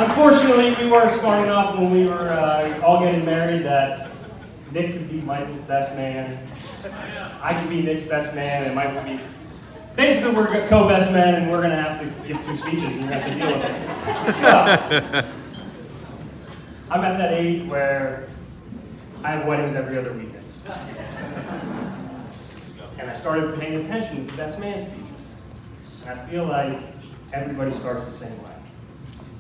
Unfortunately, we weren't smart enough when we were all getting married that Nick could be Michael's best man. I could be Nick's best man, and Michael would be... Basically, we're co-best men, and we're going to have to give 2 speeches, and you're going to have to deal with it. So, I'm at that age where I have weddings every other weekend. And I started paying attention to best man speeches. And I feel like everybody starts the same way.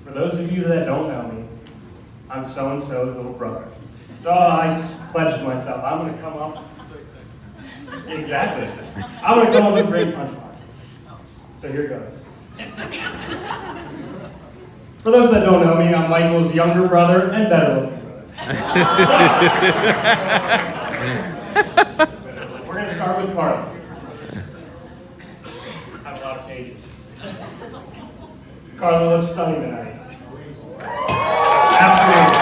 For those of you that don't know me, I'm so-and-so's little brother. So I just pledged myself, I'm going to come up. Exactly. I'm going to come up with a great punchline. So here goes. For those that don't know me, I'm Michael's younger brother and better looking brother. We're going to start with Carly. I have a lot of pages. Carly looks stunning tonight. Absolutely.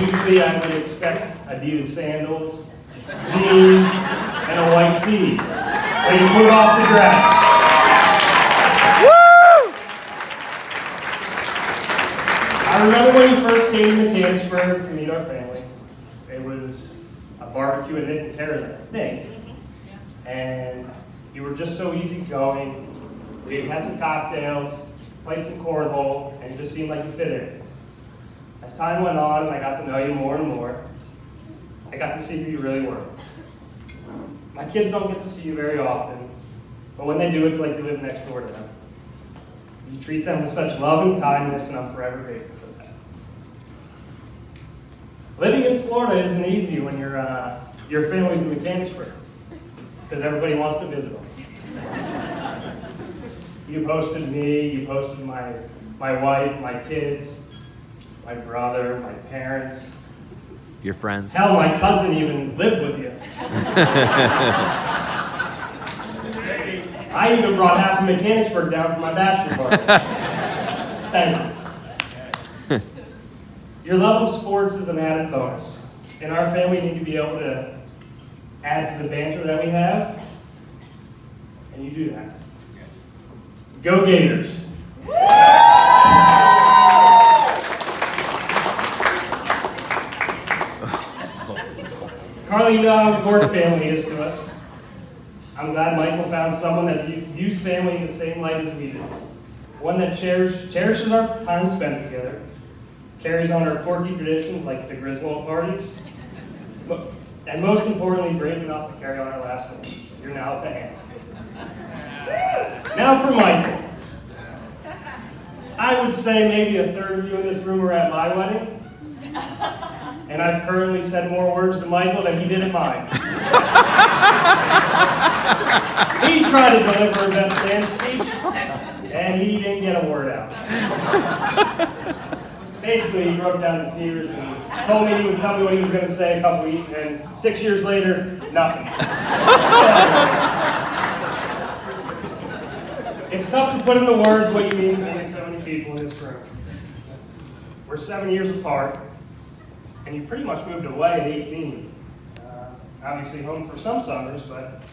Usually I would expect Adidas sandals, jeans, and a white tee. But you put off the dress. Woo! I remember when you first came to Mechanicsburg to meet our family. It was a barbecue at Nick and Kara's, I think. And you were just so easygoing. We had some cocktails, played some cornhole, and it just seemed like you fit in. As time went on, and I got to know you more and more, I got to see who you really were. My kids don't get to see you very often, but when they do, it's like you live next door to them. You treat them with such love and kindness, and I'm forever grateful for that. Living in Florida isn't easy when your family's in Mechanicsburg, because everybody wants to visit them. You've hosted me, you've hosted my wife, my kids, my brother, my parents. Your friends. Hell, my cousin even lived with you. I even brought half of Mechanicsburg down for my bachelor party. Thank you. Your love of sports is an added bonus. In our family, we need to be able to add to the banter that we have, and you do that. Go Gators! Carly, you know how important family is to us. I'm glad Michael found someone that views family in the same light as we do. One that cherishes our time spent together, carries on our quirky traditions like the Griswold parties, and most importantly, brave enough to carry on our last name. You're now at the hand. Now for Michael. I would say maybe a third of you in this room were at my wedding. And I've currently said more words to Michael than he did at mine. He tried to deliver a best man speech, and he didn't get a word out. Basically, he broke down in tears and told me he would tell me what he was going to say a couple weeks, and 6 years later, nothing. It's tough to put into words what you mean to so many people in this room. We're 7 years apart. And you pretty much moved away at 18. Obviously home for some summers, but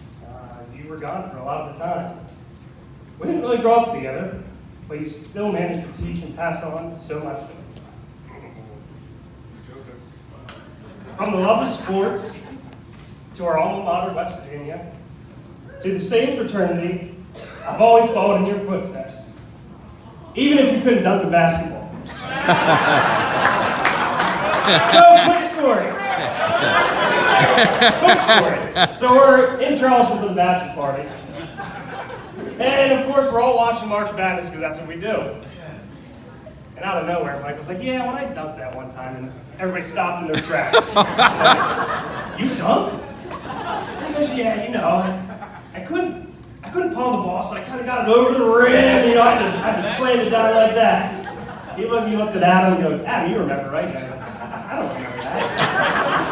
you were gone for a lot of the time. We didn't really grow up together, but you still managed to teach and pass on so much to me. From the love of sports, to our alma mater, West Virginia, to the same fraternity, I've always followed in your footsteps. Even if you couldn't dunk a basketball. So, quick story. So we're in Charleston for the bachelor party. And of course, we're all watching March Madness because that's what we do. And out of nowhere, Mike was like, yeah, when I dunked that one time, and everybody stopped in their tracks. You dunked? He goes, yeah, you know, I couldn't palm the ball, so I kind of got it over the rim, you know, I had to slam it down like that. He looked at Adam and goes, Adam, you remember, right? I don't remember that.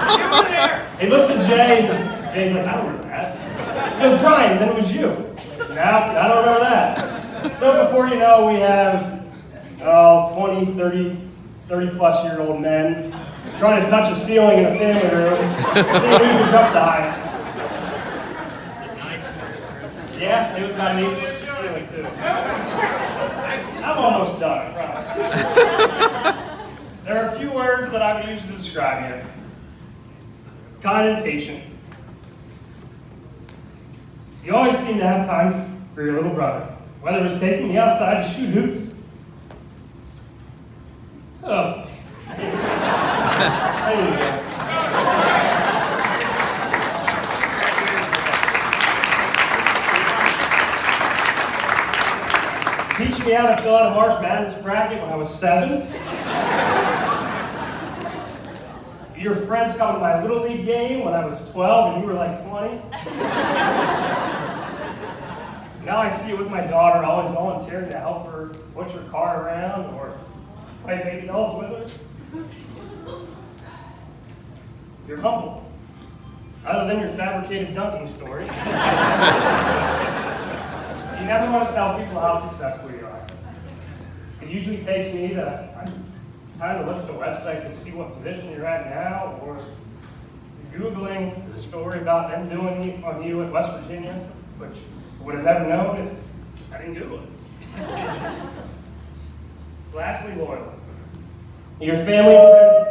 You were there. He looks at Jay, and Jay's like, I don't remember that. He goes, Brian, then it was you. No, I don't remember that. So before you know, we have 20, 30 plus year old men trying to touch a ceiling in a family room, see who can jump the highest. Yeah, it was about an 8-foot ceiling too. I'm almost done, I promise. There are a few words that I would use to describe you. Kind and patient. You always seem to have time for your little brother, whether it was taking me outside to shoot hoops. Oh. There you go. Teaching me how to fill out a March Madness bracket when I was 7. Your friends come to my Little League game when I was 12 and you were like 20. Now I see you with my daughter, always volunteering to help her push her car around or play baby dolls with her. You're humble, other than your fabricated dunking story. You never want to tell people how successful you are. It usually takes me time to look at the website to see what position you're at now, or Googling the story about them doing on you at West Virginia, which I would have never known if I didn't Google it. Lastly, loyal. Your family and friends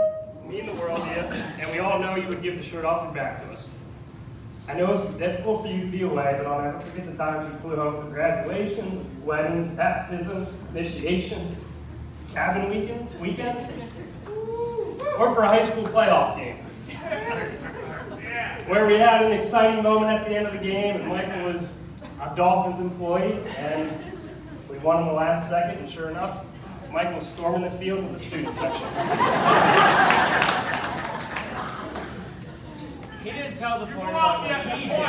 mean the world to you, and we all know you would give the shirt off your back to us. I know it's difficult for you to be away, but I'll never forget the times you flew home for graduations, weddings, baptisms, initiations, cabin weekends, or for a high school playoff game, where we had an exciting moment at the end of the game, and Michael was a Dolphins employee, and we won in the last second, and sure enough, Michael was storming the field with the student section. He didn't tell the part about what he did.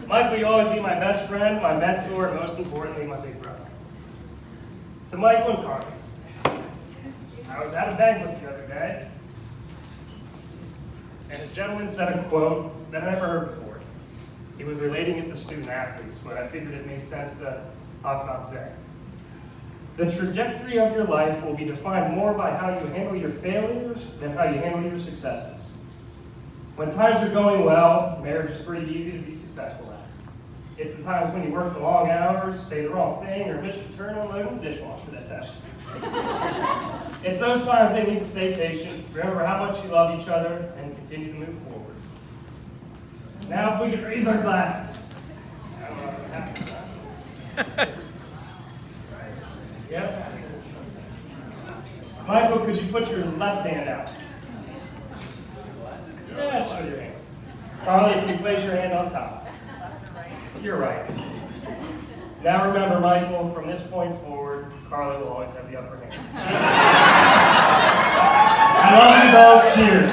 Michael, you'll always be my best friend, my mentor, and most importantly, my big brother. To Michael and Carly, I was at a banquet the other day, and a gentleman said a quote that I never heard before. He was relating it to student athletes, but I figured it made sense to talk about today. The trajectory of your life will be defined more by how you handle your failures than how you handle your successes. When times are going well, marriage is pretty easy to be successful at. It's the times when you work the long hours, say the wrong thing, or miss your turn unloading the dishwasher that test. It's those times they need to stay patient, remember how much you love each other, and continue to move forward. Now if we could raise our glasses. I don't know if that happens. Yep. Michael, could you put your left hand out? Yeah, show your hand. Carly, can you place your hand on top? You're right. Now remember, Michael, from this point forward, Carly will always have the upper hand. I love you both. Cheers.